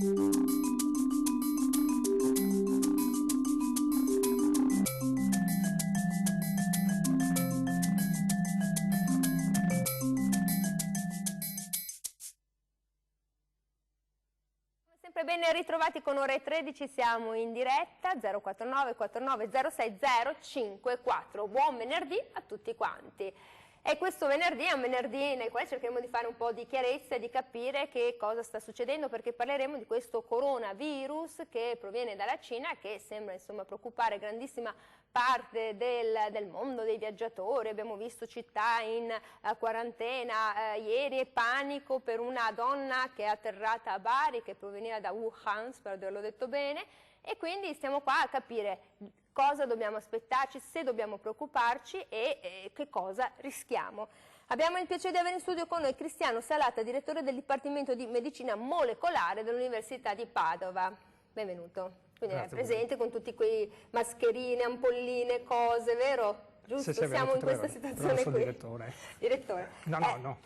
Sempre ben ritrovati con Ore 13, siamo in diretta 049 49 06 054. Buon venerdì a tutti quanti. E questo venerdì è un venerdì nel quale cercheremo di fare un po' di chiarezza e di capire che cosa sta succedendo, perché parleremo di questo coronavirus che proviene dalla Cina e che sembra insomma preoccupare grandissima parte del mondo dei viaggiatori. Abbiamo visto città in quarantena ieri e panico per una donna che è atterrata a Bari, che proveniva da Wuhan, spero di averlo detto bene, e quindi stiamo qua a capire cosa dobbiamo aspettarci, se dobbiamo preoccuparci e che cosa rischiamo. Abbiamo il piacere di avere in studio con noi Cristiano Salata, direttore del Dipartimento di Medicina Molecolare dell'Università di Padova. Benvenuto. Quindi è presente con tutti quei mascherine, ampolline, cose, vero? Giusto? Sì, siamo in questa situazione non sono qui. direttore. Direttore. No.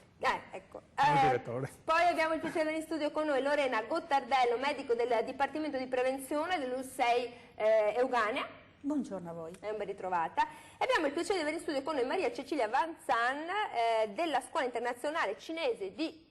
Ecco. Non direttore. Poi abbiamo il piacere in studio con noi Lorena Gottardello, medico del Dipartimento di Prevenzione dell'USEI Euganea. Buongiorno a voi. Ben ritrovata. E abbiamo il piacere di avere in studio con noi Maria Cecilia Vanzan della Scuola Internazionale Cinese di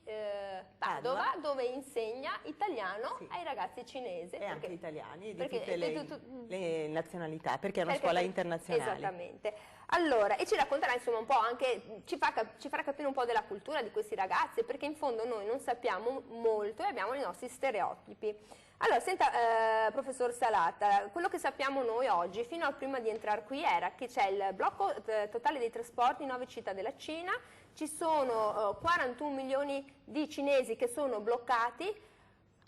Padova, dove insegna italiano ai ragazzi cinesi. E anche italiani, di tutte le nazionalità, perché è una scuola internazionale. Esattamente. Allora, e ci racconterà insomma un po' anche, ci farà capire un po' della cultura di questi ragazzi, perché in fondo noi non sappiamo molto e abbiamo i nostri stereotipi. Allora, senta, professor Salata, quello che sappiamo noi oggi, fino a prima di entrare qui, era che c'è il blocco totale dei trasporti in 9 città della Cina, ci sono 41 milioni di cinesi che sono bloccati.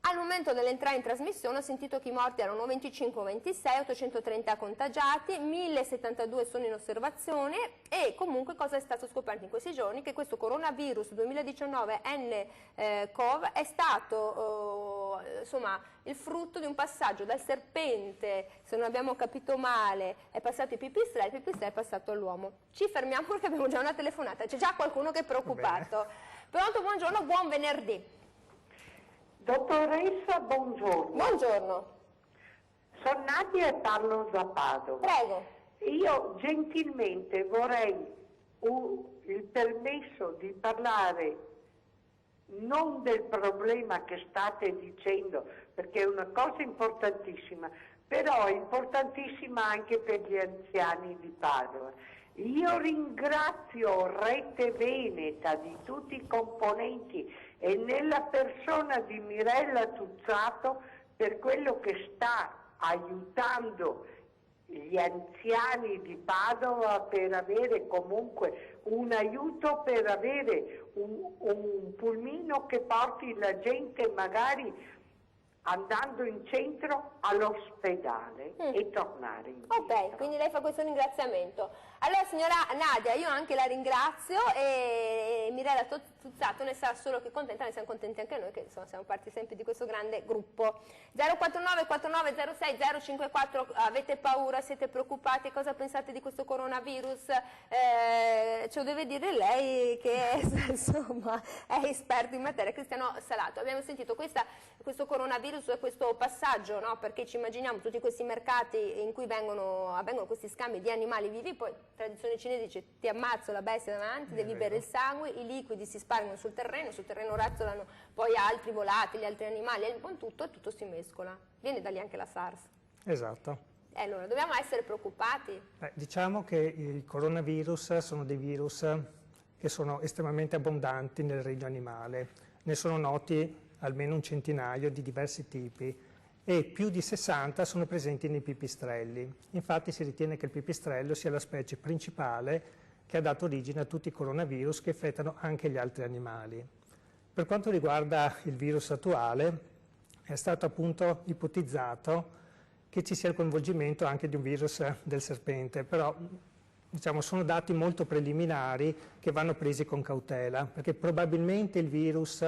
Al momento dell'entrata in trasmissione ho sentito che i morti erano 25-26, 830 contagiati, 1072 sono in osservazione e comunque cosa è stato scoperto in questi giorni? Che questo coronavirus 2019 nCoV è stato insomma, il frutto di un passaggio dal serpente, se non abbiamo capito male, è passato ai pipistrelli, il pipistrello è passato all'uomo. Ci fermiamo perché abbiamo già una telefonata, c'è già qualcuno che è preoccupato. Pronto, buongiorno, buon venerdì. Dottoressa, buongiorno. Buongiorno. Sono Nadia e parlo da Padova. Prego. Io gentilmente vorrei il permesso di parlare non del problema che state dicendo, perché è una cosa importantissima, però è importantissima anche per gli anziani di Padova. Io ringrazio Rete Veneta di tutti i componenti e nella persona di Mirella Tuzzato per quello che sta aiutando gli anziani di Padova per avere comunque un aiuto, per avere un pulmino che porti la gente magari andando in centro all'ospedale e tornare indietro. Ok, quindi lei fa questo ringraziamento. Allora signora Nadia, io anche la ringrazio e Mirella Tuzzato ne sarà solo che contenta, ne siamo contenti anche noi che insomma siamo parte sempre di questo grande gruppo. 049 49 06 054, avete paura, siete preoccupati, cosa pensate di questo coronavirus? Ce lo deve dire lei che insomma è esperto in materia. Cristiano Salato, abbiamo sentito questo coronavirus, questo passaggio, no? Perché ci immaginiamo tutti questi mercati in cui avvengono questi scambi di animali vivi, poi tradizione cinese dice ti ammazzo la bestia davanti, devi bere il sangue, i liquidi si spargono sul terreno razzolano poi altri volatili, altri animali, e tutto si mescola. Viene da lì anche la SARS. Esatto. Allora, dobbiamo essere preoccupati? Diciamo che i coronavirus sono dei virus che sono estremamente abbondanti nel regno animale. Ne sono noti almeno un centinaio di diversi tipi e più di 60 sono presenti nei pipistrelli. Infatti si ritiene che il pipistrello sia la specie principale che ha dato origine a tutti i coronavirus che affettano anche gli altri animali. Per quanto riguarda il virus attuale, è stato appunto ipotizzato che ci sia il coinvolgimento anche di un virus del serpente, però diciamo, sono dati molto preliminari che vanno presi con cautela, perché probabilmente il virus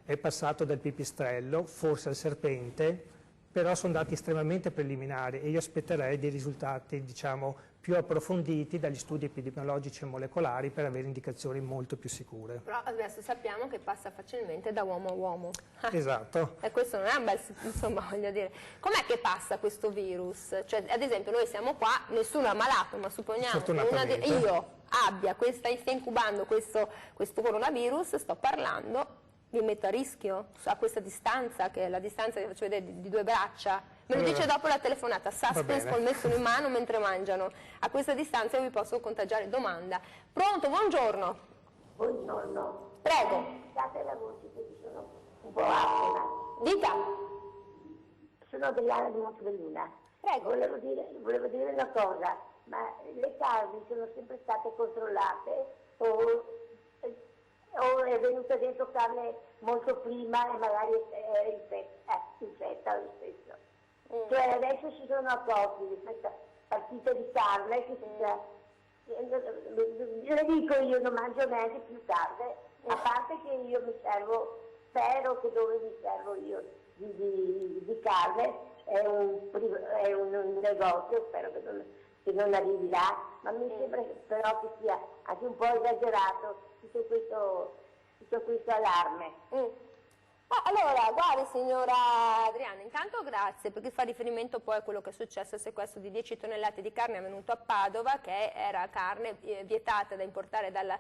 è passato dal pipistrello, forse al serpente, però sono dati estremamente preliminari e io aspetterei dei risultati, diciamo, più approfonditi dagli studi epidemiologici e molecolari per avere indicazioni molto più sicure. Però adesso sappiamo che passa facilmente da uomo a uomo. Esatto. E questo non è un bel, insomma, voglio dire, com'è che passa questo virus? Cioè, ad esempio, noi siamo qua, nessuno è ammalato, ma supponiamo che io stia incubando questo coronavirus, sto parlando, mi metto a rischio a questa distanza, che è la distanza che faccio vedere di 2 braccia. Me lo dice dopo la telefonata, suspense col messolo in mano mentre mangiano. A questa distanza io vi posso contagiare. Domanda. Pronto, buongiorno. Buongiorno. Prego. Scusate la voce che sono un po' afona. Dica. Sono Adriana di Montebelluna. Prego. Volevo dire una cosa, ma le carni sono sempre state controllate o è venuta dentro carne molto prima e magari infetta lo stesso? Cioè adesso si sono accorti di questa partita di carne che le dico, io non mangio neanche più carne, a parte che io spero che dove mi servo io di carne è un negozio, spero che non arrivi là, ma mi sembra però che sia anche un po' esagerato tutto questo allarme. Allora, guardi signora Adriana, intanto grazie, perché fa riferimento poi a quello che è successo, il sequestro di 10 tonnellate di carne avvenuto a Padova, che era carne vietata da importare dalla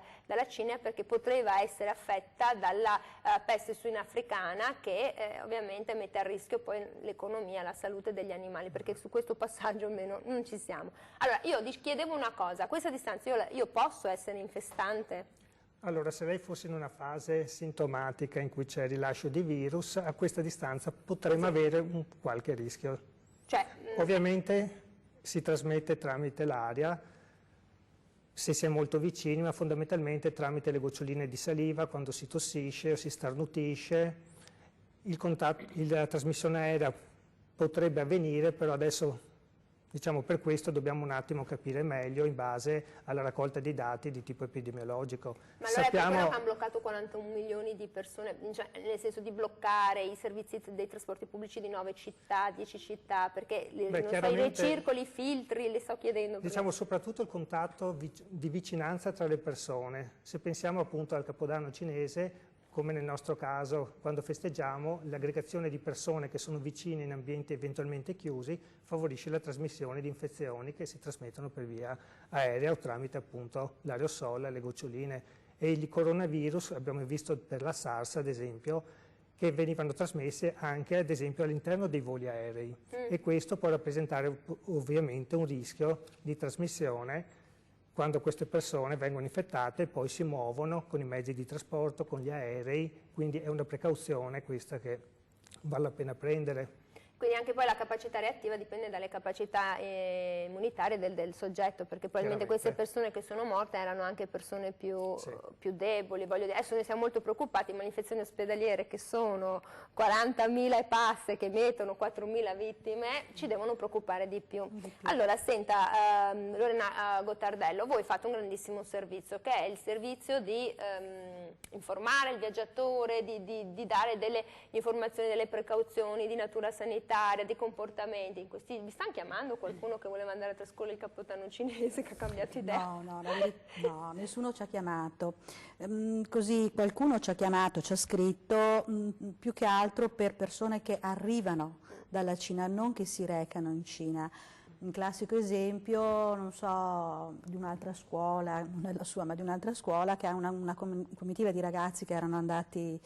Cina perché poteva essere affetta dalla peste suina africana, che ovviamente mette a rischio poi l'economia, la salute degli animali, perché su questo passaggio almeno non ci siamo. Allora, io chiedevo una cosa, a questa distanza io posso essere infestante? Allora, se lei fosse in una fase sintomatica in cui c'è rilascio di virus, a questa distanza potremmo avere qualche rischio. Cioè, ovviamente si trasmette tramite l'aria, se si è molto vicini, ma fondamentalmente tramite le goccioline di saliva, quando si tossisce o si starnutisce. La trasmissione aerea potrebbe avvenire, però adesso, diciamo, per questo dobbiamo un attimo capire meglio in base alla raccolta di dati di tipo epidemiologico. Ma allora è per quello che hanno bloccato 41 milioni di persone, cioè, nel senso di bloccare i servizi dei trasporti pubblici di 9 città, 10 città, perché i recircoli, i filtri, le sto chiedendo. Diciamo soprattutto il contatto di vicinanza tra le persone. Se pensiamo appunto al Capodanno cinese, come nel nostro caso, quando festeggiamo, l'aggregazione di persone che sono vicine in ambienti eventualmente chiusi favorisce la trasmissione di infezioni che si trasmettono per via aerea o tramite appunto l'aerosol, le goccioline. E il coronavirus, abbiamo visto per la SARS ad esempio, che venivano trasmesse anche ad esempio all'interno dei voli aerei. E questo può rappresentare ovviamente un rischio di trasmissione quando queste persone vengono infettate e poi si muovono con i mezzi di trasporto, con gli aerei, quindi è una precauzione questa che vale la pena prendere. Quindi anche poi la capacità reattiva dipende dalle capacità immunitarie del soggetto, perché probabilmente queste persone che sono morte erano anche persone più deboli. Voglio dire, adesso noi siamo molto preoccupati, ma le infezioni ospedaliere, che sono 40.000 e passe, che mettono 4.000 vittime, ci devono preoccupare di più. Allora, senta, Lorena Gottardello, voi fate un grandissimo servizio, che è il servizio di informare il viaggiatore, di dare delle informazioni, delle precauzioni di natura sanitaria, di comportamenti. Vi stanno chiamando qualcuno che voleva andare a trascorrere il Capodanno cinese, che ha cambiato idea? No, nessuno ci ha chiamato. Così qualcuno ci ha chiamato, ci ha scritto, più che altro per persone che arrivano dalla Cina, non che si recano in Cina. Un classico esempio, non so, di un'altra scuola, non è la sua, ma di un'altra scuola, che ha una comitiva di ragazzi che erano andati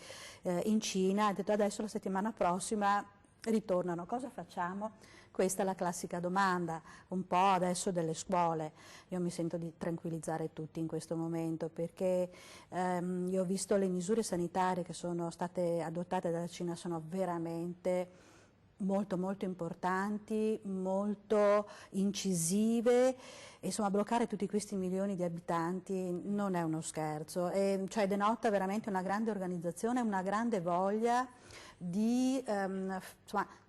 in Cina, e ha detto adesso la settimana prossima ritornano, cosa facciamo? Questa è la classica domanda, un po' adesso delle scuole. Io mi sento di tranquillizzare tutti in questo momento, perché io ho visto le misure sanitarie che sono state adottate dalla Cina, sono veramente molto molto importanti, molto incisive. Insomma, bloccare tutti questi milioni di abitanti non è uno scherzo, cioè denota veramente una grande organizzazione, una grande voglia di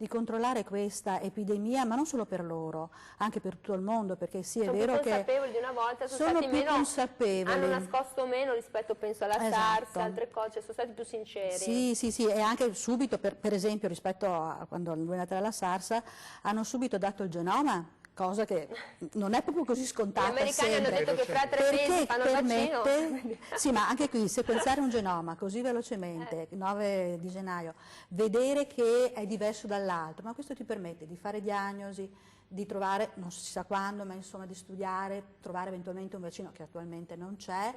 controllare questa epidemia, ma non solo per loro, anche per tutto il mondo, perché sì, è vero che sono più consapevoli di una volta, sono più meno consapevoli, hanno nascosto meno rispetto, penso, alla SARS, altre cose, sono stati più sinceri. Sì, e anche subito, per esempio, rispetto a quando è andata la SARS, hanno subito dato il genoma cosa che non è proprio così scontata. Gli americani sempre, hanno detto che fra 3 mesi fanno il vaccino. Sì, ma anche qui sequenziare un genoma così velocemente, 9 di gennaio, vedere che è diverso dall'altro, ma questo ti permette di fare diagnosi, di trovare, non si sa quando, ma insomma di studiare, trovare eventualmente un vaccino che attualmente non c'è.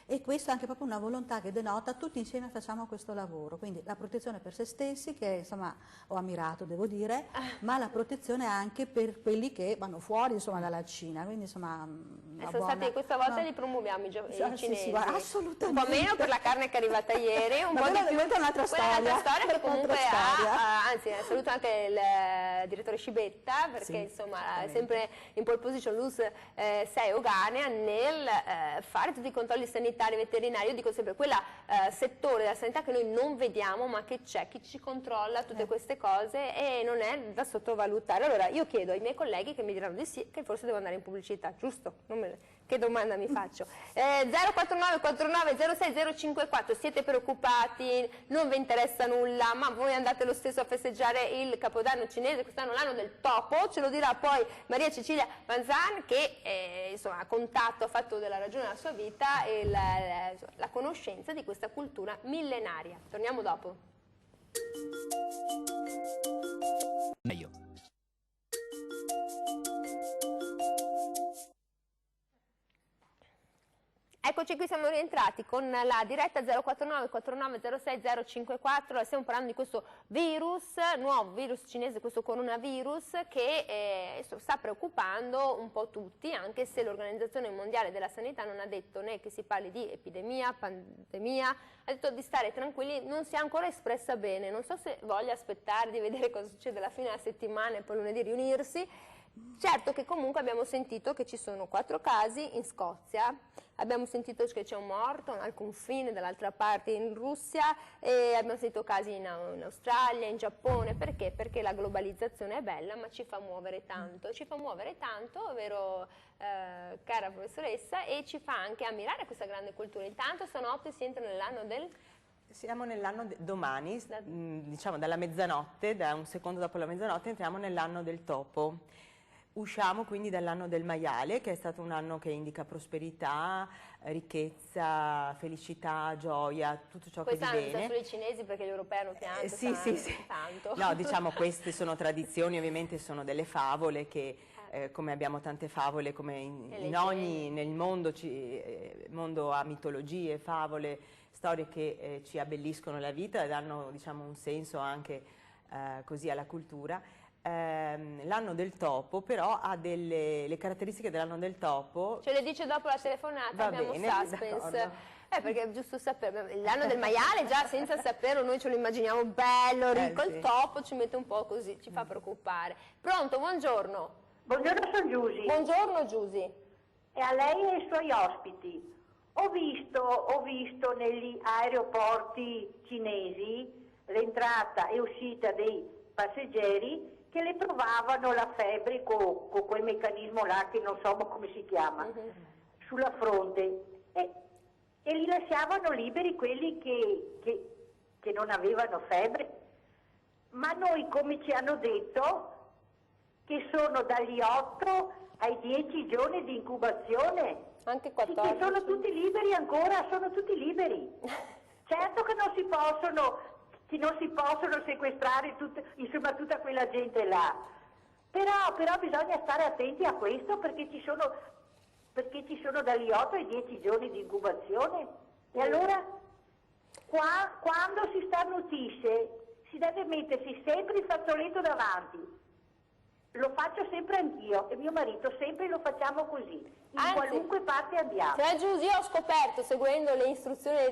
E questo è anche proprio una volontà che denota tutti insieme facciamo questo lavoro, quindi la protezione per se stessi, che insomma ho ammirato devo dire, ma la protezione anche per quelli che vanno fuori insomma dalla Cina, quindi insomma questa volta li promuoviamo i cinesi, sì, assolutamente. Un po' meno per la carne che è arrivata ieri, un po' di più è un'altra storia, che comunque anzi saluto anche il direttore Scibetta perché insomma è sempre in pole position Luz Seo Ghanea nel fare tutti i controlli sanitari veterinari. Io dico sempre quella settore della sanità che noi non vediamo ma che c'è, chi ci controlla tutte queste cose e non è da sottovalutare. Allora io chiedo ai miei colleghi che mi diranno di sì che forse devo andare in pubblicità, giusto? Che domanda mi faccio? 049 49 06 054, siete preoccupati, non vi interessa nulla, ma voi andate lo stesso a festeggiare il Capodanno cinese, quest'anno l'anno del topo, ce lo dirà poi Maria Cecilia Vanzan che insomma, ha contatto, ha fatto della ragione della sua vita e la conoscenza di questa cultura millenaria. Torniamo dopo. Meglio. Eccoci qui, siamo rientrati con la diretta 049 49 06 054, stiamo parlando di questo virus, nuovo virus cinese, questo coronavirus che sta preoccupando un po' tutti, anche se l'Organizzazione Mondiale della Sanità non ha detto né che si parli di epidemia, pandemia, ha detto di stare tranquilli, non si è ancora espressa bene, non so se voglia aspettare di vedere cosa succede alla fine della settimana e poi lunedì riunirsi. Certo che comunque abbiamo sentito che ci sono 4 casi in Scozia, abbiamo sentito che c'è un morto al confine dall'altra parte in Russia e abbiamo sentito casi in Australia, in Giappone, perché? Perché la globalizzazione è bella ma ci fa muovere tanto, vero cara professoressa, e ci fa anche ammirare questa grande cultura. Intanto stanotte si entra nell'anno del... Siamo nell'anno domani, diciamo dalla mezzanotte, da un secondo dopo la mezzanotte entriamo nell'anno del topo. Usciamo quindi dall'anno del maiale, che è stato un anno che indica prosperità, ricchezza, felicità, gioia, tutto ciò che di bene. Quest'anno solo i cinesi perché gli europei hanno pianto tanto. No, diciamo queste sono tradizioni, ovviamente sono delle favole che come abbiamo tante favole, come nel mondo, mondo ha mitologie, favole, storie che ci abbelliscono la vita e danno diciamo un senso anche così alla cultura. L'anno del topo però ha le caratteristiche dell'anno del topo. Ce le dice dopo la telefonata, Va abbiamo bene, suspense. Perché è giusto sapere, l'anno del maiale già senza saperlo noi ce lo immaginiamo bello, ricco, il topo ci mette un po' così, ci fa preoccupare. Pronto, buongiorno. Buongiorno, sono Giusy. Buongiorno Giusy. E a lei e ai suoi ospiti. Ho visto negli aeroporti cinesi l'entrata e uscita dei passeggeri che le provavano la febbre con quel meccanismo là che non so come si chiama, sulla fronte e li lasciavano liberi quelli che non avevano febbre. Ma noi, come ci hanno detto, che sono dagli 8 ai 10 giorni di incubazione. Anche 14. Sì, che sono tutti liberi ancora, sono tutti liberi. Certo che non si possono sequestrare insomma tutta quella gente là. Però bisogna stare attenti a questo perché ci sono dagli 8 ai 10 giorni di incubazione. E allora quando si starnutisce si deve mettersi sempre il fazzoletto davanti. Lo faccio sempre anch'io e mio marito sempre lo facciamo così, qualunque parte andiamo. Cioè Giusy, io ho scoperto, seguendo le istruzioni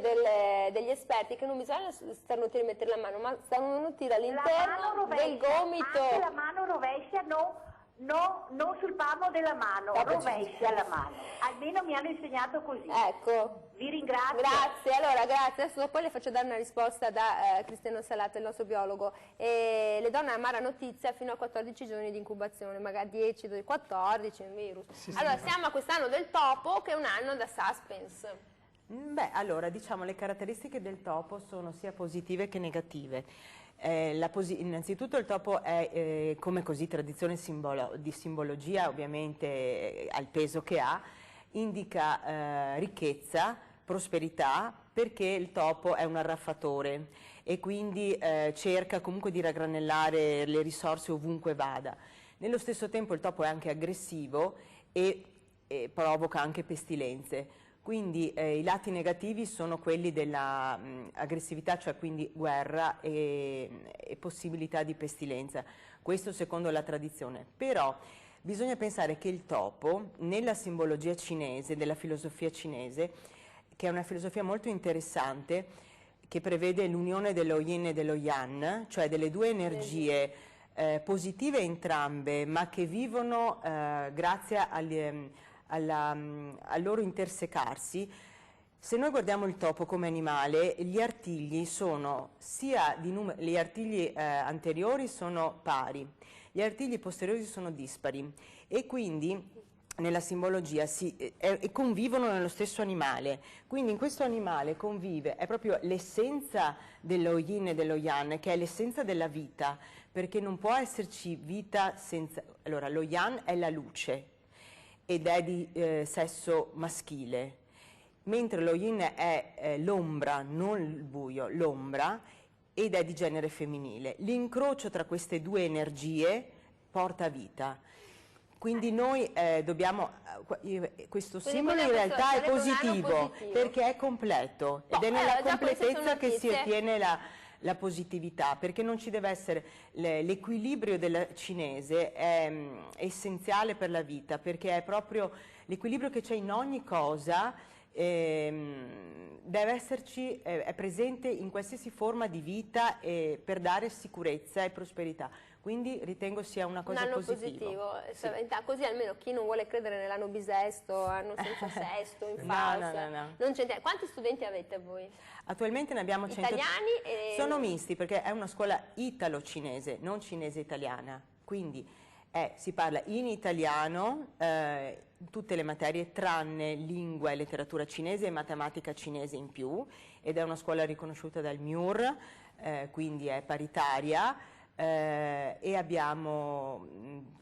degli esperti, che non bisogna starnutire e mettere la mano, ma starnutire all'interno del gomito. Anche la mano rovescia, non sul palmo della mano, rovescia la mano. Almeno mi hanno insegnato così. Ecco. Vi ringrazio. Grazie, allora grazie. Adesso poi le faccio dare una risposta da Cristiano Salato, il nostro biologo. Le donne amara notizia fino a 14 giorni di incubazione, magari 10, 14, un virus. Allora siamo a quest'anno del topo, che è un anno da suspense. Beh, allora diciamo le caratteristiche del topo sono sia positive che negative. Innanzitutto il topo è, come così tradizione di simbologia, ovviamente al peso che ha, indica ricchezza, prosperità, perché il topo è un arraffatore e quindi cerca comunque di raggranellare le risorse ovunque vada. Nello stesso tempo il topo è anche aggressivo e provoca anche pestilenze. Quindi i lati negativi sono quelli dell'aggressività, cioè quindi guerra e possibilità di pestilenza. Questo secondo la tradizione. Però bisogna pensare che il topo, nella simbologia cinese, della filosofia cinese, che è una filosofia molto interessante, che prevede l'unione dello yin e dello yang, cioè delle due energie positive entrambe, ma che vivono grazie al loro intersecarsi. Se noi guardiamo il topo come animale, gli artigli sono gli artigli anteriori sono pari, gli artigli posteriori sono dispari e quindi nella simbologia convivono nello stesso animale. Quindi in questo animale convive, è proprio l'essenza dello yin e dello yang, che è l'essenza della vita, perché non può esserci vita senza... Allora, lo yang è la luce ed è di sesso maschile, mentre lo yin è l'ombra, non il buio, l'ombra, ed è di genere femminile. L'incrocio tra queste due energie porta vita. Quindi noi dobbiamo, questo simbolo in realtà è positivo perché è completo ed è nella completezza che si ottiene la positività, perché non ci deve essere l'equilibrio della cinese è essenziale per la vita, perché è proprio l'equilibrio che c'è in ogni cosa, deve esserci, è presente in qualsiasi forma di vita per dare sicurezza e prosperità. Quindi ritengo sia una cosa positivo. Sì. Così almeno chi non vuole credere nell'anno bisesto, anno senza sesto, in falsa. No. Non quanti studenti avete voi? Attualmente ne abbiamo 100. Italiani e... Sono misti perché è una scuola italo-cinese, non cinese-italiana. Quindi si parla in italiano tutte le materie tranne lingua e letteratura cinese e matematica cinese in più, ed è una scuola riconosciuta dal MIUR, quindi è paritaria. E abbiamo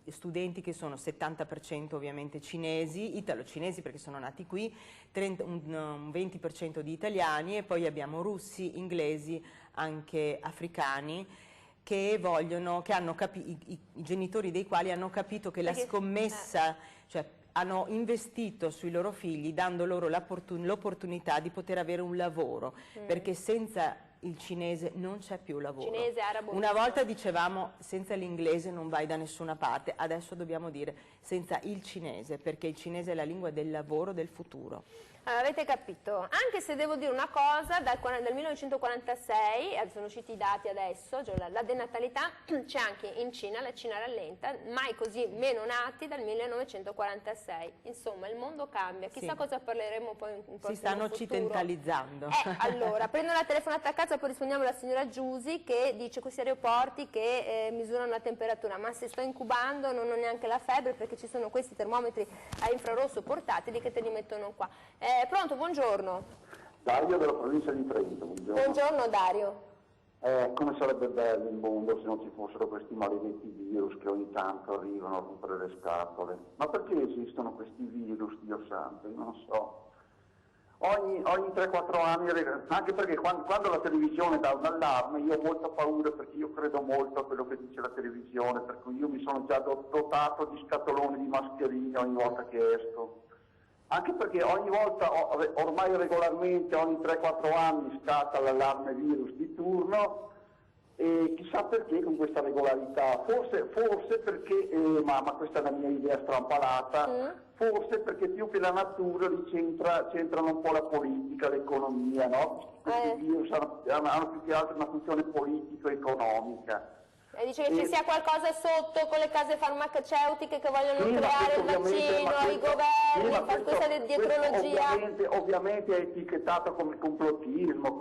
studenti che sono 70% ovviamente cinesi, italo-cinesi perché sono nati qui, un 20% di italiani, e poi abbiamo russi, inglesi, anche africani, che vogliono, che hanno i genitori dei quali hanno capito che la scommessa, cioè hanno investito sui loro figli dando loro l'opportunità di poter avere un lavoro, perché senza il cinese non c'è più lavoro. Cinese, arabo. Una volta dicevamo senza l'inglese non vai da nessuna parte, adesso dobbiamo dire senza il cinese, perché il cinese è la lingua del lavoro del futuro. Allora, avete capito, anche se devo dire una cosa, dal 1946, sono usciti i dati adesso, cioè la denatalità c'è anche in Cina, la Cina rallenta, mai così meno nati dal 1946. Insomma, il mondo cambia, chissà cosa parleremo poi in prossimo futuro. Si stanno occidentalizzando. Allora, prendo la telefonata a casa, poi rispondiamo alla signora Giusi che dice questi aeroporti che misurano la temperatura, ma se sto incubando non ho neanche la febbre perché ci sono questi termometri a infrarosso portatili che te li mettono qua. Pronto, buongiorno. Dario della provincia di Trento, buongiorno. Buongiorno Dario. Come sarebbe bello il mondo se non ci fossero questi maledetti virus che ogni tanto arrivano a rompere le scatole. Ma perché esistono questi virus, Dio santo? Non so. Ogni 3-4 anni, anche perché quando la televisione dà un allarme io ho molta paura, perché io credo molto a quello che dice la televisione, per cui io mi sono già dotato di scatoloni di mascherine ogni volta che esco. Anche perché ogni volta, ormai regolarmente, ogni 3-4 anni scatta l'allarme virus di turno, e chissà perché con questa regolarità, forse perché, ma questa è la mia idea strampalata, forse perché più che la natura lì c'entrano un po' la politica, l'economia, no? Questi virus hanno più che altro una funzione politico-economica. E dice che ci sia qualcosa sotto con le case farmaceutiche che vogliono creare il vaccino, i governi, fa questa dietrologia. Ovviamente è etichettato come complottismo,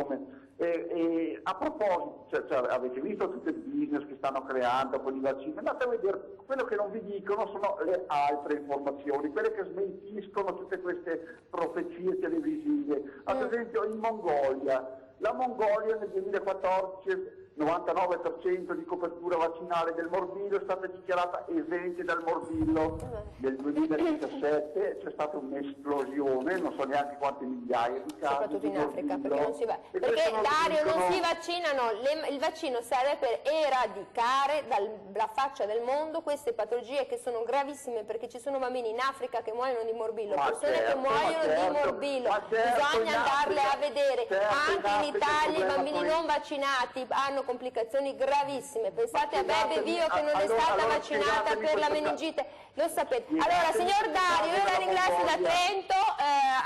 a proposito, cioè, avete visto tutto il business che stanno creando con i vaccini? Andate a vedere, quello che non vi dicono sono le altre informazioni, quelle che smentiscono tutte queste profezie televisive. Ad esempio in Mongolia, la Mongolia nel 2014 99% di copertura vaccinale del morbillo, è stata dichiarata esente dal morbillo. Nel 2017 c'è stata un'esplosione, non so neanche quante migliaia di casi. Soprattutto in Africa, perché non si va. E Perché questo Dario dicono- non si vaccinano, il vaccino serve per eradicare dalla faccia del mondo queste patologie che sono gravissime, perché ci sono bambini in Africa che muoiono di morbillo, Ma persone che certo, muoiono ma certo, di morbillo, ma certo, bisogna in andarle Africa- a vedere, certo, anche in in Africa il Italia i problema bambini poi- non vaccinati hanno complicazioni gravissime, pensate a Bebe Vio che non è allora- stata allora vaccinata spiegatemi per la questo meningite, lo sapete. Spiegatemi Allora signor questo Dario, io caso la della ringrazio da Mongolia. Trento,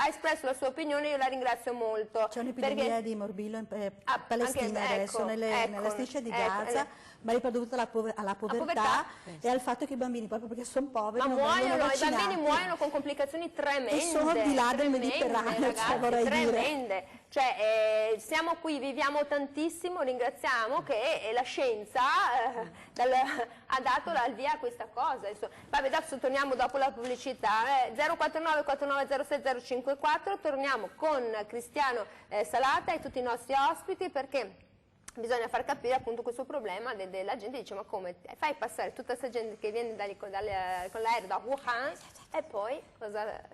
ha espresso la sua opinione, io la ringrazio molto. C'è un'epidemia perché- di morbillo in Ah, Palestina anche- adesso, ecco, nella striscia di Gaza, ma è dovuta alla povertà povertà. e al fatto che i bambini, proprio perché sono poveri, Ma non vengono muoiono, i vaccinati. bambini muoiono con complicazioni tremende. E sono di là del tremende, Mediterraneo, ragazzi, cioè, vorrei dire. tremende. Cioè, siamo qui, viviamo tantissimo, ringraziamo che la scienza ha dato il via a questa cosa. Insomma. Vabbè, adesso torniamo dopo la pubblicità. 049 4906 054, torniamo con Cristiano Salata e tutti i nostri ospiti, perché bisogna far capire appunto questo problema della gente. Dice: ma come fai passare tutta questa gente che viene con l'aereo da Wuhan e poi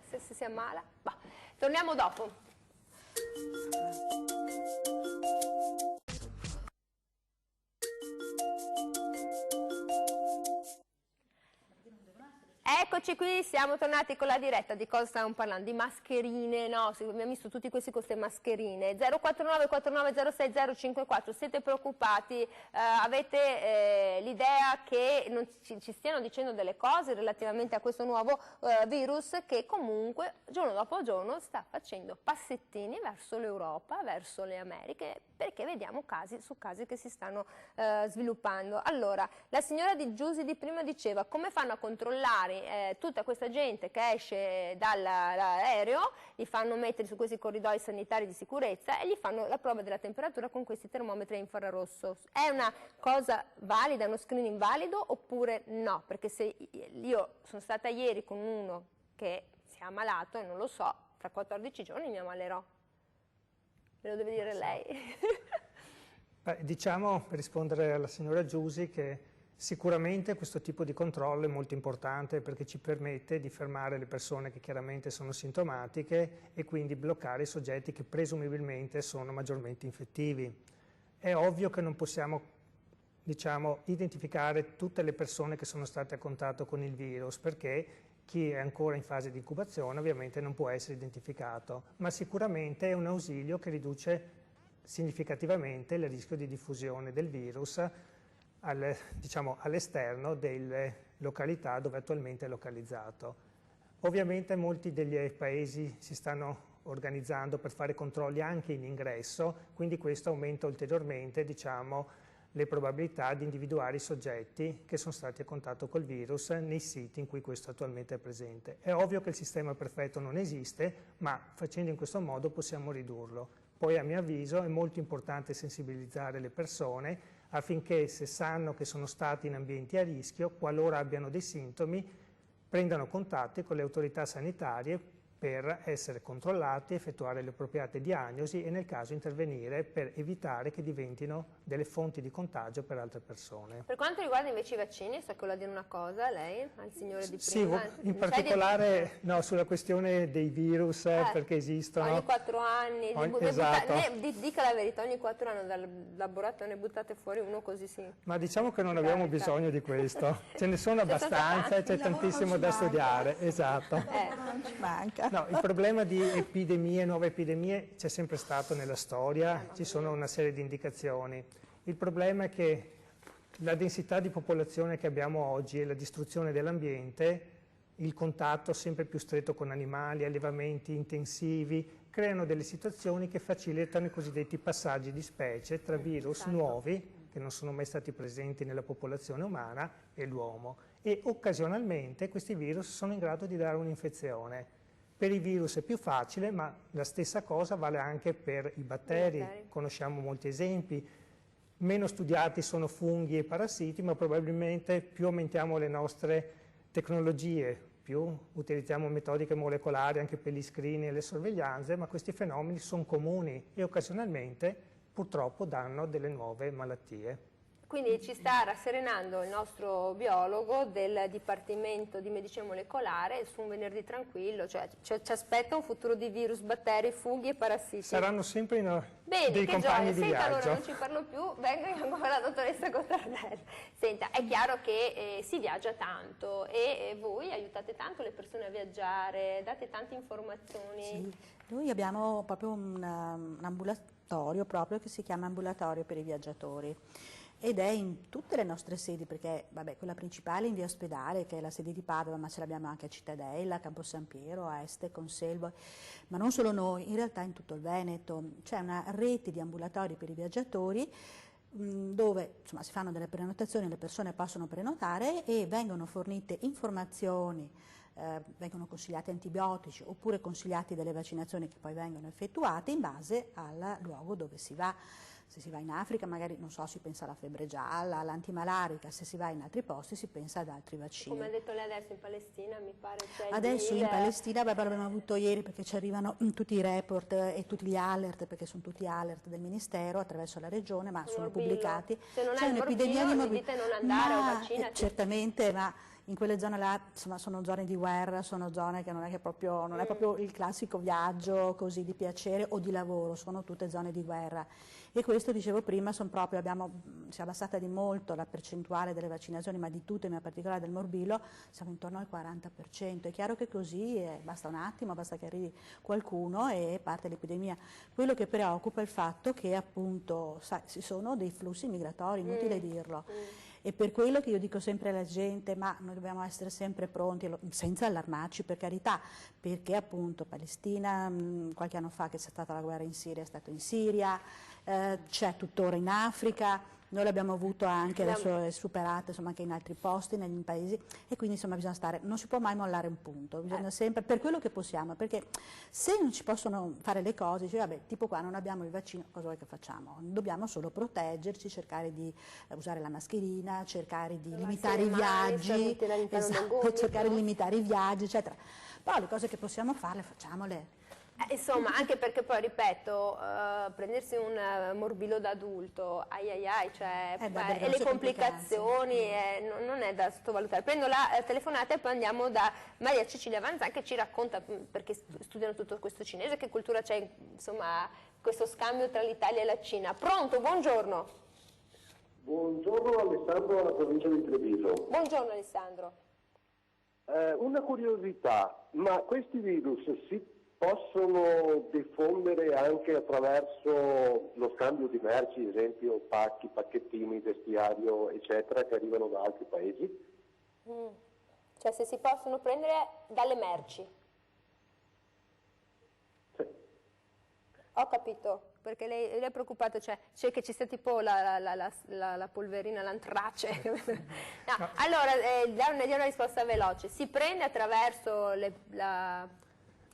se si ammala? Bah. Torniamo dopo. Eccoci qui, siamo tornati con la diretta. Di cosa stiamo parlando? Di mascherine, no? Abbiamo visto tutti questi con queste mascherine. 049 4906 054, siete preoccupati? Avete l'idea che non ci stiano dicendo delle cose relativamente a questo nuovo virus che comunque giorno dopo giorno sta facendo passettini verso l'Europa, verso le Americhe, perché vediamo casi su casi che si stanno sviluppando. Allora, la signora Di Giusi di prima diceva: come fanno a controllare tutta questa gente che esce dall'aereo, li fanno mettere su questi corridoi sanitari di sicurezza e gli fanno la prova della temperatura con questi termometri a infrarosso. È una cosa valida, uno screening valido oppure no? Perché se io sono stata ieri con uno che si è ammalato e non lo so, fra 14 giorni mi ammalerò. Me lo deve dire lei. Beh, diciamo, per rispondere alla signora Giusi, che sicuramente questo tipo di controllo è molto importante perché ci permette di fermare le persone che chiaramente sono sintomatiche e quindi bloccare i soggetti che presumibilmente sono maggiormente infettivi. È ovvio che non possiamo, diciamo, identificare tutte le persone che sono state a contatto con il virus, perché chi è ancora in fase di incubazione ovviamente non può essere identificato, ma sicuramente è un ausilio che riduce significativamente il rischio di diffusione del virus all'esterno delle località dove attualmente è localizzato. Ovviamente molti degli paesi si stanno organizzando per fare controlli anche in ingresso, quindi questo aumenta ulteriormente, diciamo, le probabilità di individuare i soggetti che sono stati a contatto col virus nei siti in cui questo attualmente è presente. È ovvio che il sistema perfetto non esiste, ma facendo in questo modo possiamo ridurlo. Poi a mio avviso è molto importante sensibilizzare le persone affinché, se sanno che sono stati in ambienti a rischio, qualora abbiano dei sintomi, prendano contatti con le autorità sanitarie per essere controllati, effettuare le appropriate diagnosi e nel caso intervenire per evitare che diventino delle fonti di contagio per altre persone. Per quanto riguarda invece i vaccini, sta con la dire una cosa lei, al signore di Sì, prima? in particolare no, sulla questione dei virus, perché esistono. Ogni 4 anni, esatto. dica la verità, ogni 4 anni dal laboratorio ne buttate fuori uno così sì. Ma diciamo che non abbiamo bisogno di questo, ce ne sono abbastanza e c'è tantissimo da studiare, esatto. Non ci manca. No, il problema di epidemie, nuove epidemie, c'è sempre stato nella storia, ci sono una serie di indicazioni. Il problema è che la densità di popolazione che abbiamo oggi e la distruzione dell'ambiente, il contatto sempre più stretto con animali, allevamenti intensivi, creano delle situazioni che facilitano i cosiddetti passaggi di specie tra virus nuovi, che non sono mai stati presenti nella popolazione umana, e l'uomo. E occasionalmente questi virus sono in grado di dare un'infezione. Per i virus è più facile, ma la stessa cosa vale anche per i batteri. Conosciamo molti esempi. Meno studiati sono funghi e parassiti, ma probabilmente più aumentiamo le nostre tecnologie, più utilizziamo metodiche molecolari anche per gli screening e le sorveglianze, ma questi fenomeni sono comuni e occasionalmente purtroppo danno delle nuove malattie. Quindi ci sta rasserenando il nostro biologo del Dipartimento di Medicina Molecolare su un venerdì tranquillo, cioè ci aspetta un futuro di virus, batteri, funghi e parassiti. Saranno sempre Bene, dei che compagni gioia. di Senta, viaggio. allora non ci parlo più, vengo con la dottoressa Cottardelli. Senta, è chiaro che si viaggia tanto e voi aiutate tanto le persone a viaggiare, date tante informazioni. Sì, noi abbiamo proprio un ambulatorio proprio che si chiama Ambulatorio per i Viaggiatori. Ed è in tutte le nostre sedi, perché vabbè, quella principale in via Ospedale, che è la sede di Padova, ma ce l'abbiamo anche a Cittadella, a Campo San Piero, a Este, Conselvo, ma non solo noi, in realtà in tutto il Veneto. C'è una rete di ambulatori per i viaggiatori dove insomma, si fanno delle prenotazioni, le persone possono prenotare e vengono fornite informazioni, vengono consigliati antibiotici oppure consigliati delle vaccinazioni che poi vengono effettuate in base al luogo dove si va. Se si va in Africa magari, non so, si pensa alla febbre gialla, all'antimalarica, se si va in altri posti si pensa ad altri vaccini. Come ha detto lei adesso in Palestina mi pare c'è adesso in Palestina, l'abbiamo avuto ieri perché ci arrivano tutti i report e tutti gli alert, perché sono tutti alert del Ministero attraverso la regione, ma sono pubblicati. Se non c'è hai un'epidemia di morbillo, dite non andare o vaccinati. Certamente, ma in quelle zone là insomma, sono zone di guerra, sono zone che non è proprio il classico viaggio così di piacere o di lavoro, sono tutte zone di guerra. E questo, dicevo prima, si è abbassata di molto la percentuale delle vaccinazioni, ma di tutte, ma in particolare del morbillo, siamo intorno al 40%. È chiaro che così basta un attimo, basta che arrivi qualcuno e parte l'epidemia. Quello che preoccupa è il fatto che appunto ci sono dei flussi migratori, inutile dirlo. E per quello che io dico sempre alla gente, ma noi dobbiamo essere sempre pronti, senza allarmarci per carità, perché appunto Palestina, qualche anno fa che c'è stata la guerra in Siria, è stato in Siria, c'è tuttora in Africa, noi l'abbiamo avuto anche, adesso è superata insomma, anche in altri posti, negli paesi, e quindi insomma bisogna stare, non si può mai mollare un punto, bisogna sempre, per quello che possiamo, perché se non ci possono fare le cose, dice, vabbè, tipo qua non abbiamo il vaccino, cosa vuoi che facciamo? Dobbiamo solo proteggerci, cercare di usare la mascherina, cercare di limitare i viaggi, cercare di limitare i viaggi, eccetera. Però le cose che possiamo farle, facciamole. Insomma, anche perché poi, ripeto, prendersi un morbillo da adulto, cioè, e le complicazioni non è da sottovalutare. Prendo la telefonata e poi andiamo da Maria Cecilia Vanzan che ci racconta, perché studiano tutto questo cinese, che cultura c'è, insomma, questo scambio tra l'Italia e la Cina. Pronto, buongiorno. Buongiorno, Alessandro dalla provincia di Treviso. Buongiorno Alessandro. Una curiosità, ma questi virus si possono diffondere anche attraverso lo scambio di merci, ad esempio pacchi, pacchettini, vestiario, eccetera, che arrivano da altri paesi? Cioè se si possono prendere dalle merci? Sì. Ho capito, perché lei è preoccupato, cioè che ci sia tipo la polverina, l'antrace. No. Allora, dia una risposta veloce. Si prende attraverso le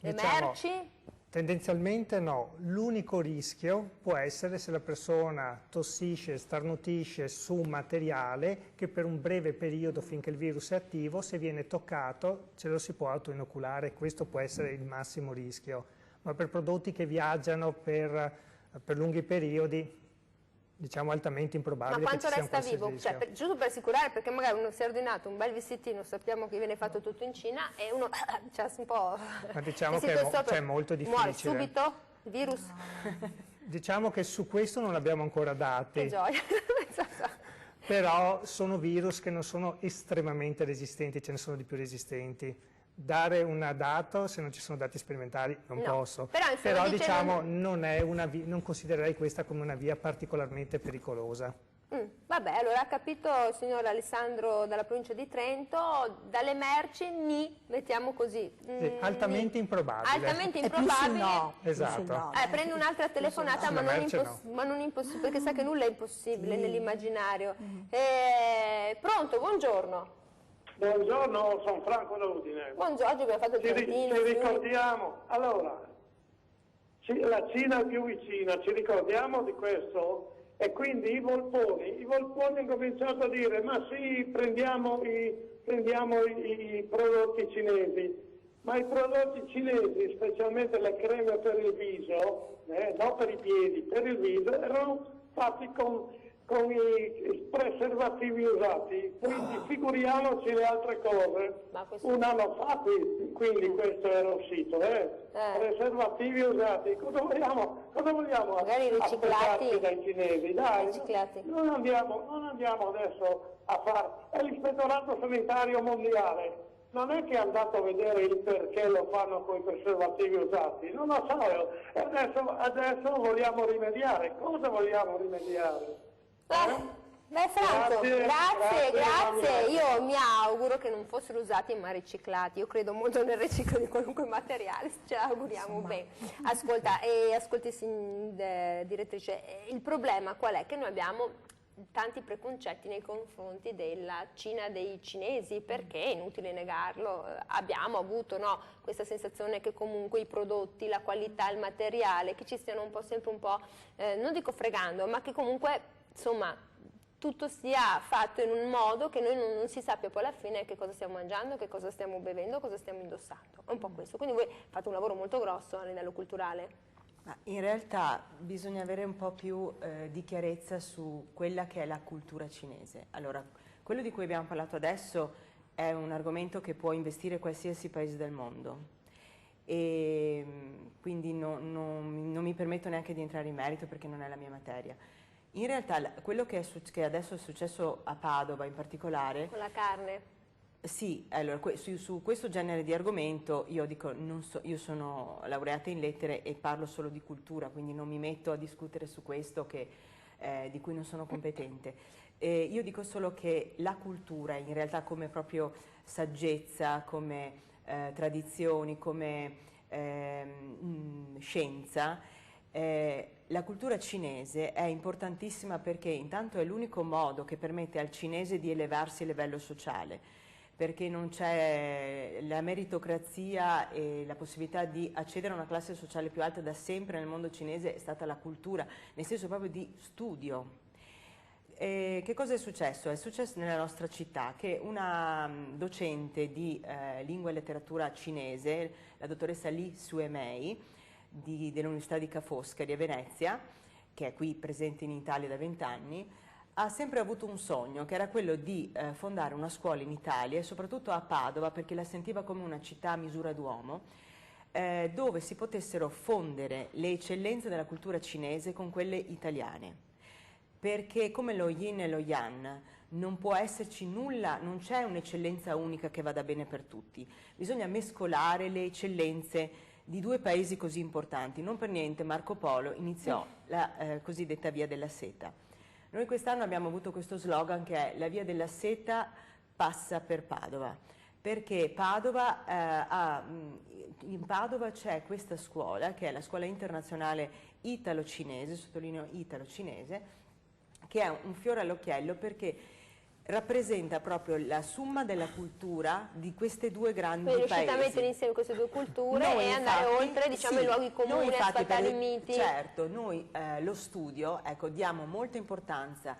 merci? Tendenzialmente no, l'unico rischio può essere se la persona tossisce, starnutisce su un materiale che per un breve periodo finché il virus è attivo, se viene toccato ce lo si può autoinoculare, questo può essere il massimo rischio, ma per prodotti che viaggiano per lunghi periodi diciamo altamente improbabile. Ma quanto che ci resta sia un vivo? Cioè, giusto per assicurare, perché magari uno si è ordinato un bel vestitino, sappiamo che viene fatto tutto in Cina e uno c'è un po'... Ma diciamo che è molto difficile. Muore subito il virus? Diciamo che su questo non abbiamo ancora dati. Che gioia! Però sono virus che non sono estremamente resistenti, ce ne sono di più resistenti. Dare un dato, se non ci sono dati sperimentali, non posso. Però diciamo, non considererei questa come una via particolarmente pericolosa. Vabbè, allora ha capito il signor Alessandro dalla provincia di Trento, dalle merci mettiamo così. Sì, altamente improbabile. Altamente improbabile. No. Esatto. No. Prende un'altra telefonata, ma non impossibile, perché sa che nulla è impossibile nell'immaginario. Pronto, buongiorno. Buongiorno, sono Franco da Udine. Buongiorno, abbiamo fatto il Trentino. Ci ricordiamo, allora, la Cina è più vicina, ci ricordiamo di questo? E quindi i volponi hanno cominciato a dire ma sì, prendiamo i prodotti cinesi, ma i prodotti cinesi, specialmente le creme per il viso, non per i piedi, per il viso, erano fatti con i preservativi usati, quindi figuriamoci le altre cose. Un anno fa quindi questo era uscito, preservativi usati, cosa vogliamo magari aspettarci dai cinesi? Dai, non andiamo adesso a fare, è l'ispettorato sanitario mondiale, non è che è andato a vedere il perché lo fanno con i preservativi usati, non lo so, adesso vogliamo rimediare, cosa vogliamo rimediare? Beh Franco, grazie. Io mi auguro che non fossero usati ma riciclati. Io credo molto nel riciclo di qualunque materiale, ce l'auguriamo bene. Ascolta, direttrice, il problema qual è? Che noi abbiamo tanti preconcetti nei confronti della Cina dei cinesi, perché è inutile negarlo, abbiamo avuto questa sensazione che comunque i prodotti, la qualità, il materiale, che ci stiano sempre un po', non dico fregando, ma che comunque insomma tutto sia fatto in un modo che noi non si sappia poi alla fine che cosa stiamo mangiando, che cosa stiamo bevendo, cosa stiamo indossando. È un po' questo. Quindi voi fate un lavoro molto grosso a livello culturale. Ma in realtà bisogna avere un po' più di chiarezza su quella che è la cultura cinese. Allora, quello di cui abbiamo parlato adesso è un argomento che può investire qualsiasi paese del mondo e quindi non mi permetto neanche di entrare in merito perché non è la mia materia. In realtà quello che adesso è successo a Padova in particolare... Con la carne. Sì, allora su questo genere di argomento io dico, io sono laureata in lettere e parlo solo di cultura, quindi non mi metto a discutere su questo di cui non sono competente. Io dico solo che la cultura in realtà come proprio saggezza, come tradizioni, come scienza, la cultura cinese è importantissima perché intanto è l'unico modo che permette al cinese di elevarsi a livello sociale, perché non c'è la meritocrazia e la possibilità di accedere a una classe sociale più alta. Da sempre nel mondo cinese è stata la cultura, nel senso proprio di studio. Che cosa è successo? È successo nella nostra città che una docente di lingua e letteratura cinese, la dottoressa Li Suemei, dell'Università di Ca' Foscari a Venezia, che è qui presente in Italia da 20 anni, ha sempre avuto un sogno, che era quello di fondare una scuola in Italia e soprattutto a Padova, perché la sentiva come una città a misura d'uomo, dove si potessero fondere le eccellenze della cultura cinese con quelle italiane. Perché come lo yin e lo yang non può esserci nulla, non c'è un'eccellenza unica che vada bene per tutti. Bisogna mescolare le eccellenze di due paesi così importanti. Non per niente Marco Polo iniziò la cosiddetta Via della Seta. Noi quest'anno abbiamo avuto questo slogan che è: la Via della Seta passa per Padova, perché in Padova c'è questa scuola, che è la scuola internazionale italo-cinese, sottolineo italo-cinese, che è un fiore all'occhiello perché rappresenta proprio la summa della cultura di queste due grandi paesi. Quindi riuscite a mettere insieme queste due culture e andare oltre, diciamo, i luoghi comuni, a sfatare i miti. Certo, noi lo studio, diamo molta importanza,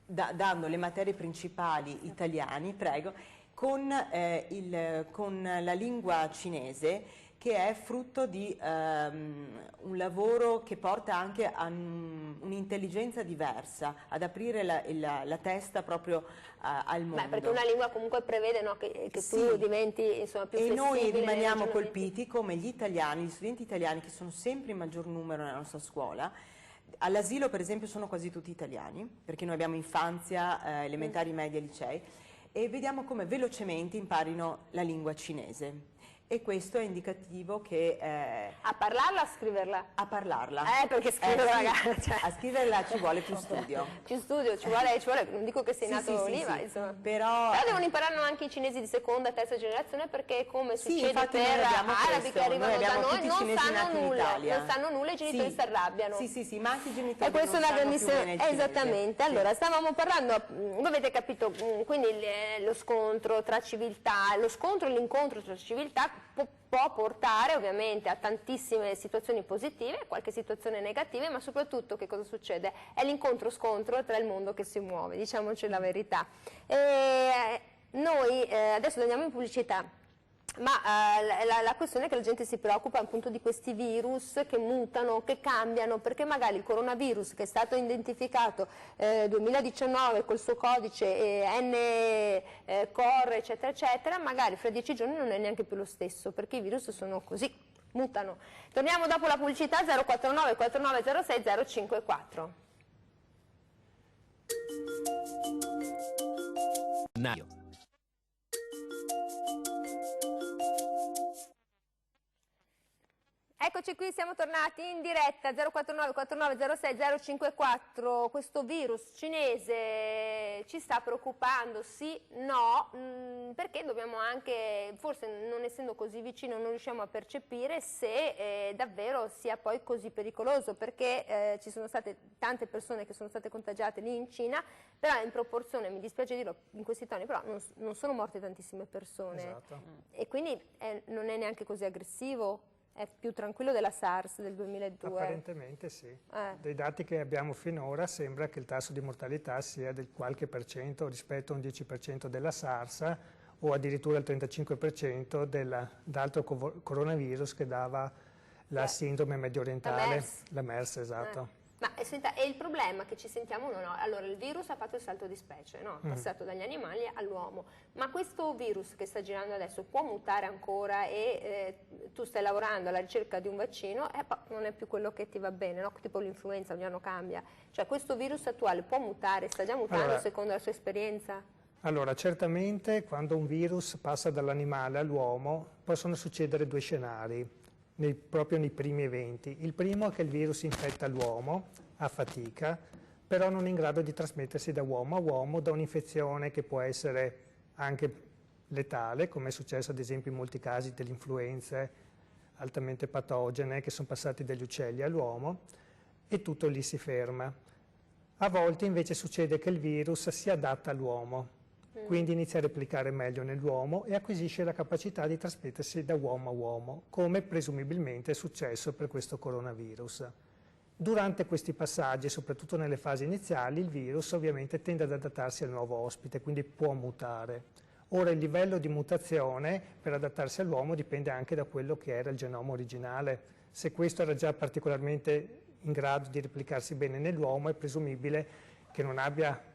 dando le materie principali italiane, prego, con la lingua cinese, che è frutto di un lavoro che porta anche a un'intelligenza diversa, ad aprire la testa proprio al mondo. Perché una lingua comunque prevede, no, che tu diventi insomma più flessibile. E noi rimaniamo colpiti come gli italiani, gli studenti italiani, che sono sempre in maggior numero nella nostra scuola. All'asilo per esempio sono quasi tutti italiani, perché noi abbiamo infanzia, elementari, media, licei, e vediamo come velocemente imparino la lingua cinese. E questo è indicativo che... a parlarla o a scriverla? A parlarla. Perché scriverla, sì, ragazzi. Cioè. A scriverla ci vuole più studio. Più studio, ci vuole, non dico che sei nato lì, ma insomma. Però devono impararlo anche i cinesi di seconda, terza generazione, perché come succede infatti per arabi che arrivano da noi, non sanno nulla, i genitori si arrabbiano. Sì, ma anche i genitori e questa è una grandissima... Esattamente, allora stavamo parlando, voi avete capito, quindi lo scontro tra civiltà, l'incontro tra civiltà può portare ovviamente a tantissime situazioni positive, qualche situazione negativa, ma soprattutto che cosa succede? È l'incontro-scontro tra il mondo che si muove, diciamoci la verità. Noi adesso andiamo in pubblicità. Ma la questione è che la gente si preoccupa appunto di questi virus che mutano, che cambiano, perché magari il coronavirus che è stato identificato 2019 col suo codice N-CoR eccetera eccetera, magari fra 10 giorni non è neanche più lo stesso, perché i virus sono così, mutano. Torniamo dopo la pubblicità. 049 4906 054. Naio. Eccoci qui, siamo tornati in diretta. 049 4906 054. Questo virus cinese ci sta preoccupando? Sì, no, perché dobbiamo anche, forse non essendo così vicino non riusciamo a percepire se davvero sia poi così pericoloso, perché ci sono state tante persone che sono state contagiate lì in Cina, però in proporzione, mi dispiace dirlo in questi toni, però non sono morte tantissime persone. Esatto. E quindi non è neanche così aggressivo. È più tranquillo della SARS del 2002? Apparentemente sì. Dai dati che abbiamo finora sembra che il tasso di mortalità sia del qualche per cento rispetto a un 10% della SARS o addirittura il 35% d'altro coronavirus che dava la sindrome medio orientale, la MERS, esatto. Ma senta, e il problema che ci sentiamo no? Allora, il virus ha fatto il salto di specie, no? È passato dagli animali all'uomo, ma questo virus che sta girando adesso può mutare ancora e tu stai lavorando alla ricerca di un vaccino e non è più quello che ti va bene, no? Tipo l'influenza, ogni anno cambia. Cioè questo virus attuale può mutare, sta già mutando secondo la sua esperienza? Allora, certamente quando un virus passa dall'animale all'uomo possono succedere due scenari. Proprio nei primi eventi. Il primo è che il virus infetta l'uomo a fatica, però non è in grado di trasmettersi da uomo a uomo da un'infezione che può essere anche letale, come è successo ad esempio in molti casi delle influenze altamente patogene che sono passati dagli uccelli all'uomo, e tutto lì si ferma. A volte invece succede che il virus si adatta all'uomo, quindi inizia a replicare meglio nell'uomo e acquisisce la capacità di trasmettersi da uomo a uomo, come presumibilmente è successo per questo coronavirus. Durante questi passaggi, soprattutto nelle fasi iniziali, il virus ovviamente tende ad adattarsi al nuovo ospite, quindi può mutare. Ora il livello di mutazione per adattarsi all'uomo dipende anche da quello che era il genoma originale. Se questo era già particolarmente in grado di replicarsi bene nell'uomo, è presumibile che non abbia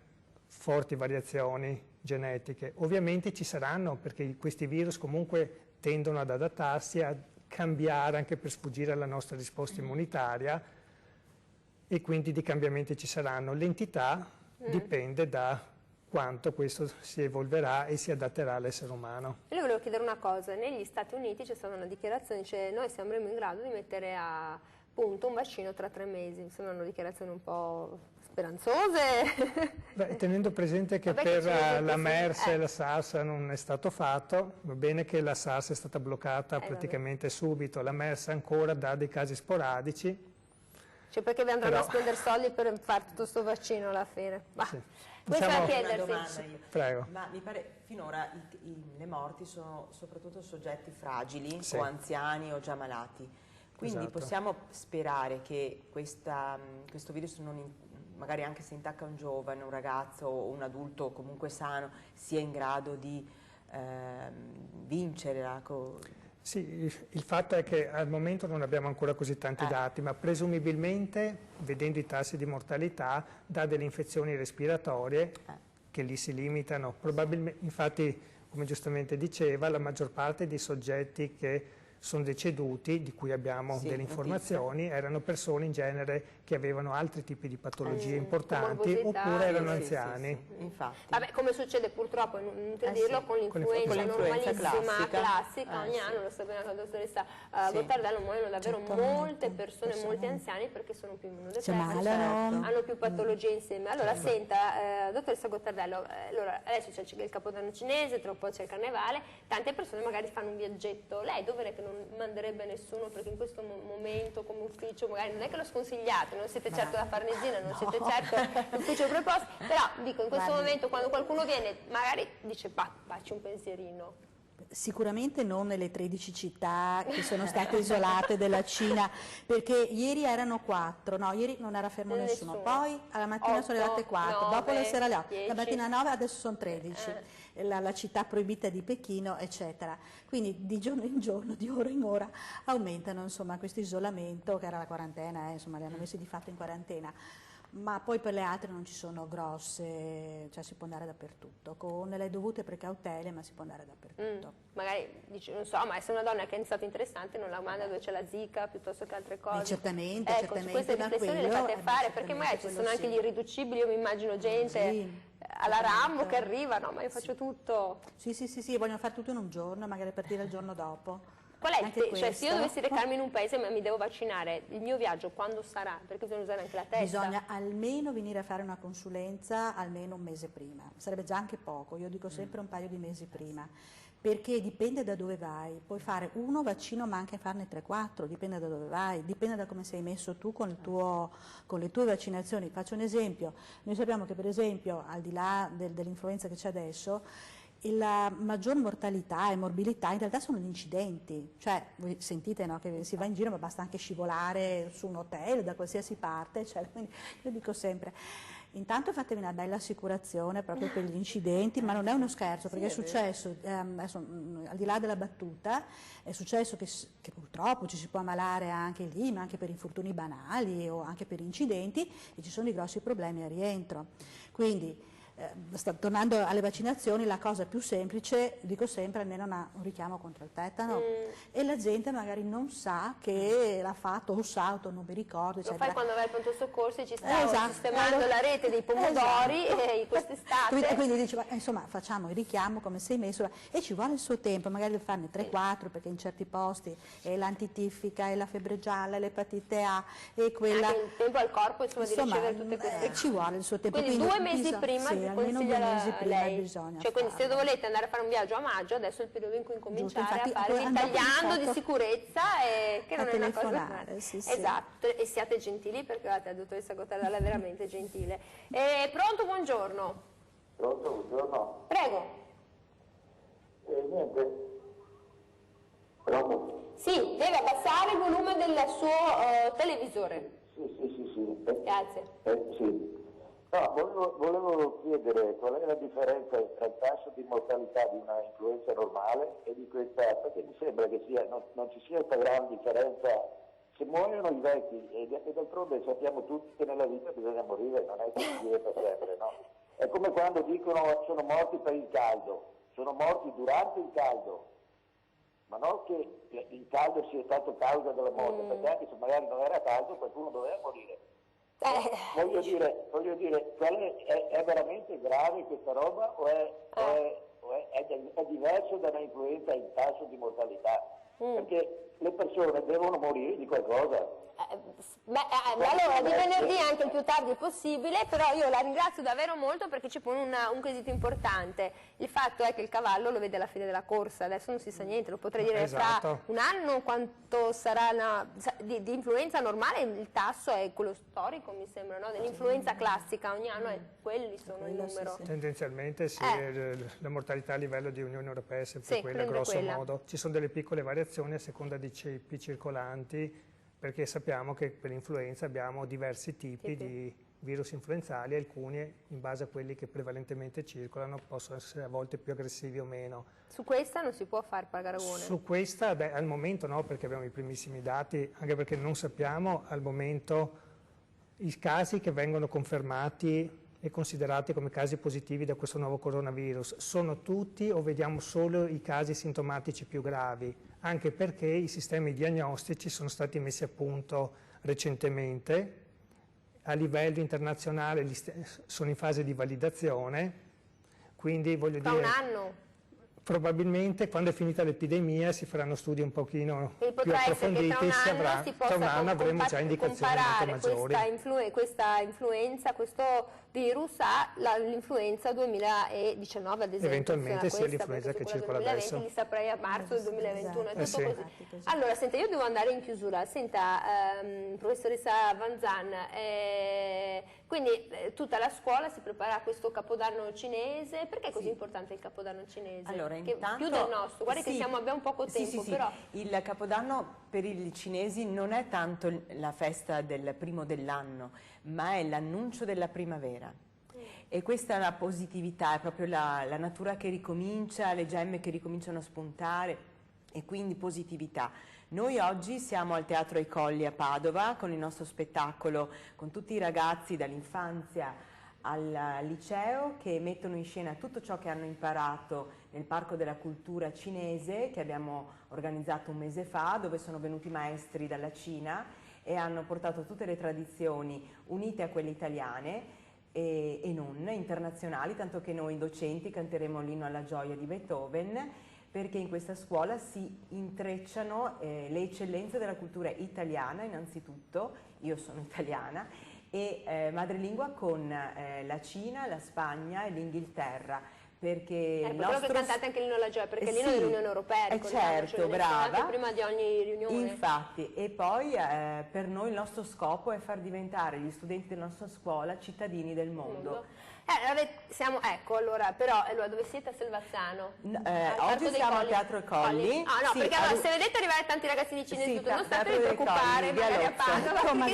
forti variazioni genetiche. Ovviamente ci saranno, perché questi virus comunque tendono ad adattarsi, a cambiare anche per sfuggire alla nostra risposta immunitaria, e quindi di cambiamenti ci saranno. L'entità dipende da quanto questo si evolverà e si adatterà all'essere umano. Io volevo chiedere una cosa: negli Stati Uniti c'è stata una dichiarazione, dice noi saremo in grado di mettere a punto un vaccino tra 3 mesi, mi sembra una dichiarazione un po' speranzose. Beh, tenendo presente che per la MERS e la SARS non è stato fatto, va bene che la SARS è stata bloccata praticamente subito, la MERS ancora dà dei casi sporadici. Cioè perché vi andranno a spendere soldi per fare tutto questo vaccino alla fine? Sì. Questo Diciamo, è a chiedersi. Una domanda io. Prego. Ma mi pare finora le morti sono soprattutto soggetti fragili, Sì. o anziani o già malati. Quindi Esatto. possiamo sperare che questo virus magari anche se intacca un giovane, un ragazzo o un adulto comunque sano, sia in grado di vincere Sì, il fatto è che al momento non abbiamo ancora così tanti dati, ma presumibilmente, vedendo i tassi di mortalità, da delle infezioni respiratorie che lì si limitano. Probabilmente, infatti, come giustamente diceva, la maggior parte dei soggetti che sono deceduti, di cui abbiamo delle informazioni, erano persone in genere che avevano altri tipi di patologie importanti oppure erano anziani. Sì. Infatti. Vabbè, come succede purtroppo, non dirlo, con l'influenza normalissima, classica, ogni anno, lo sapeva la dottoressa Gottardello, muoiono davvero molte persone, molti anziani, perché sono più immunodepressi, hanno più patologie insieme. Allora, senta, dottoressa Gottardello, allora, adesso c'è il Capodanno cinese, tra un po' c'è il Carnevale, tante persone magari fanno un viaggetto, lei dov'è che non manderebbe nessuno, perché in questo momento come ufficio magari non è che lo sconsigliate, non siete certo la Farnesina, non siete certo l'ufficio preposto, però dico in questo momento quando qualcuno viene magari dice facci un pensierino. Sicuramente non nelle 13 città che sono state isolate della Cina, perché ieri erano 4, no, ieri non era fermo nessuno, poi alla mattina sono arrivate 4, 9, dopo la sera alle 8, la mattina 9, adesso sono 13, la città proibita di Pechino, eccetera. Quindi di giorno in giorno, di ora in ora aumentano, insomma, questo isolamento, che era la quarantena, insomma, li hanno messi di fatto in quarantena. Ma poi per le altre non ci sono grosse, cioè si può andare dappertutto, con le dovute precautele, ma si può andare dappertutto. Magari dici, non so, ma se una donna che è stato interessante non la manda dove c'è la Zika piuttosto che altre cose. Certamente, ecco, certamente. Queste riflessioni le fate fare, perché magari ci sono anche gli irriducibili, io mi immagino gente alla Rambo che arriva, no, ma io faccio tutto. Sì, vogliono fare tutto in un giorno, magari partire il giorno dopo. Qual è cioè, se io dovessi recarmi in un paese ma mi devo vaccinare, il mio viaggio quando sarà? Perché bisogna usare anche la testa. Bisogna almeno venire a fare una consulenza almeno un mese prima, sarebbe già anche poco, io dico sempre un paio di mesi prima, perché dipende da dove vai, puoi fare uno vaccino ma anche farne 3-4, dipende da dove vai, dipende da come sei messo tu con le tue vaccinazioni. Faccio un esempio, noi sappiamo che per esempio al di là dell'influenza che c'è adesso, la maggior mortalità e morbilità in realtà sono gli incidenti, cioè voi sentite, no, che si va in giro ma basta anche scivolare su un hotel da qualsiasi parte, cioè, quindi io dico sempre intanto fatevi una bella assicurazione proprio per gli incidenti, ma non è uno scherzo, perché è successo, adesso, al di là della battuta, è successo che purtroppo ci si può ammalare anche lì, ma anche per infortuni banali o anche per incidenti, e ci sono dei grossi problemi al rientro. Quindi tornando alle vaccinazioni, la cosa più semplice, dico sempre, almeno un richiamo contro il tetano, e la gente magari non sa che l'ha fatto o sa o non mi ricordo, eccetera. Lo fai quando vai al pronto soccorso e ci stavo sistemando la rete dei pomodori quest'estate. Quindi dici, insomma, facciamo il richiamo come sei messo, e ci vuole il suo tempo, magari devi farne 3-4, perché in certi posti è l'antitiffica, è la febbre gialla, l'epatite A, e quella... Anche il tempo al corpo, insomma, di ricevere tutte queste... ci vuole il suo tempo. Quindi 2 mesi prima, sì, almeno 2 mesi prima lei. Bisogna cioè, quindi se volete andare a fare un viaggio a maggio, adesso è il periodo in cui incominciare a fare il tagliando di sicurezza, che non è una cosa... Esatto, e siate gentili, perché guardate, la dottoressa Gottardella è veramente gentile. Pronto, buongiorno. Pronto, buongiorno. Prego. Niente. Pronto? Sì, deve abbassare il volume del suo televisore. Sì. Grazie. Sì. No, volevo chiedere qual è la differenza tra il tasso di mortalità di una influenza normale e di questa, perché mi sembra che non ci sia questa grande differenza. Se muoiono i vecchi, e d'altronde sappiamo tutti che nella vita bisogna morire, non è che si vive per sempre, no? È come quando dicono sono morti per il caldo, sono morti durante il caldo, ma non che il caldo sia stato causa della morte, perché anche se magari non era caldo qualcuno doveva morire. Voglio dire, è veramente grave questa roba o è diverso da un'influenza in tasso di mortalità? Perché le persone devono morire di qualcosa. Allora di venerdì anche il più tardi possibile, però io la ringrazio davvero molto perché ci pone un quesito importante. Il fatto è che il cavallo lo vede alla fine della corsa, adesso non si sa niente, lo potrei dire fra un anno quanto sarà di influenza normale. Il tasso è quello storico, mi sembra, no? Dell'influenza classica, ogni anno quelli sono il numero. Tendenzialmente sì, la mortalità a livello di Unione Europea è sempre quella, grosso modo. Ci sono delle piccole variazioni a seconda di ceppi circolanti, perché sappiamo che per l'influenza abbiamo diversi tipi di virus influenzali, alcuni in base a quelli che prevalentemente circolano possono essere a volte più aggressivi o meno. Su questa non si può fare paragone? Su questa al momento no, perché abbiamo i primissimi dati, anche perché non sappiamo al momento i casi che vengono confermati e considerati come casi positivi da questo nuovo coronavirus. Sono tutti o vediamo solo i casi sintomatici più gravi? Anche perché i sistemi diagnostici sono stati messi a punto recentemente, a livello internazionale sono in fase di validazione, quindi voglio dire... Tra un anno? Probabilmente quando è finita l'epidemia si faranno studi un pochino più approfonditi, tra un anno avremo già indicazioni molto maggiori. Questa influenza, questo virus ha l'influenza 2019 ad esempio. Eventualmente sia l'influenza che circola 2020, adesso. li saprei a marzo del 2021, è tutto sì. così. Allora, senta, io devo andare in chiusura. Senta, professoressa Van Zan, quindi tutta la scuola si prepara a questo Capodanno cinese. Perché è così importante il Capodanno cinese? Allora, Che intanto, più del nostro, guarda che abbiamo poco tempo, però... Il Capodanno per i cinesi non è tanto la festa del primo dell'anno, ma è l'annuncio della primavera. E questa è la positività, è proprio la natura che ricomincia, le gemme che ricominciano a spuntare, e quindi positività. Noi oggi siamo al Teatro ai Colli a Padova con il nostro spettacolo, con tutti i ragazzi dall'infanzia al liceo, che mettono in scena tutto ciò che hanno imparato nel Parco della Cultura Cinese, che abbiamo organizzato un mese fa, dove sono venuti maestri dalla Cina e hanno portato tutte le tradizioni unite a quelle italiane e non internazionali, tanto che noi docenti canteremo l'inno alla gioia di Beethoven, perché in questa scuola si intrecciano le eccellenze della cultura italiana innanzitutto, io sono italiana, e madrelingua con la Cina, la Spagna e l'Inghilterra. Perché quello che cantate anche l'inno alla gioia, perché l'inno dell'Unione Europea, certo, brava, prima di ogni riunione. Infatti, e poi per noi il nostro scopo è far diventare gli studenti della nostra scuola cittadini del mondo. Allora, però dove siete a Selvazzano? Oggi siamo al Teatro ai Colli. Ah no, sì, perché allora se vedete arrivare tanti ragazzini cinesi, sì, non state preoccupare, magari a Padova,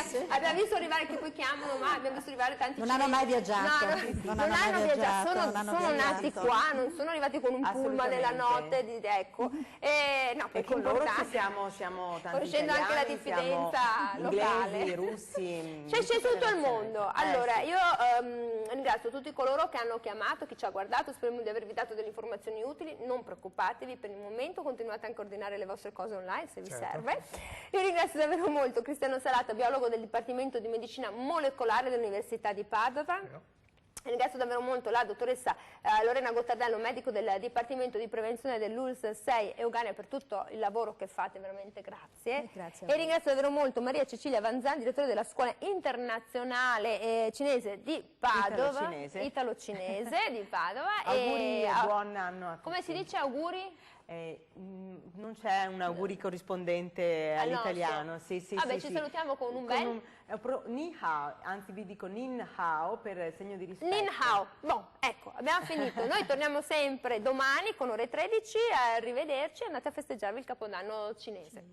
Sì. abbiamo visto arrivare, che poi chiamano, ma abbiamo visto arrivare tanti non cinesi. hanno mai viaggiato, non hanno viaggiato, sono nati qua, non sono arrivati con un pullman nella notte, e con loro siamo tanti conoscendo anche la diffidenza locale, inglesi, russi, c'è tutto il mondo. Allora io ringrazio tutti coloro che hanno chiamato, chi ci ha guardato, speriamo di avervi dato delle informazioni utili. Non preoccupatevi per il momento, continuate a coordinare le vostre cose online se vi serve. Io ringrazio davvero molto Cristiano Salata, biologo del Dipartimento di Medicina Molecolare dell'Università di Padova. Ringrazio davvero molto la dottoressa Lorena Gottardello, medico del Dipartimento di Prevenzione dell'ULSS 6 Euganea, per tutto il lavoro che fate, veramente grazie. E ringrazio davvero molto Maria Cecilia Van Zan, direttore della Scuola Internazionale Cinese di Padova, Italo-Cinese di Padova. Auguri e buon anno a tutti. Come si dice auguri? Non c'è un auguri corrispondente all'italiano. Sì, ci salutiamo con un bel Ni hao, anzi vi dico Nin hao per segno di rispetto. Nin hao, ecco, abbiamo finito. Noi torniamo sempre domani con ore 13, arrivederci, andate a festeggiarvi il Capodanno cinese.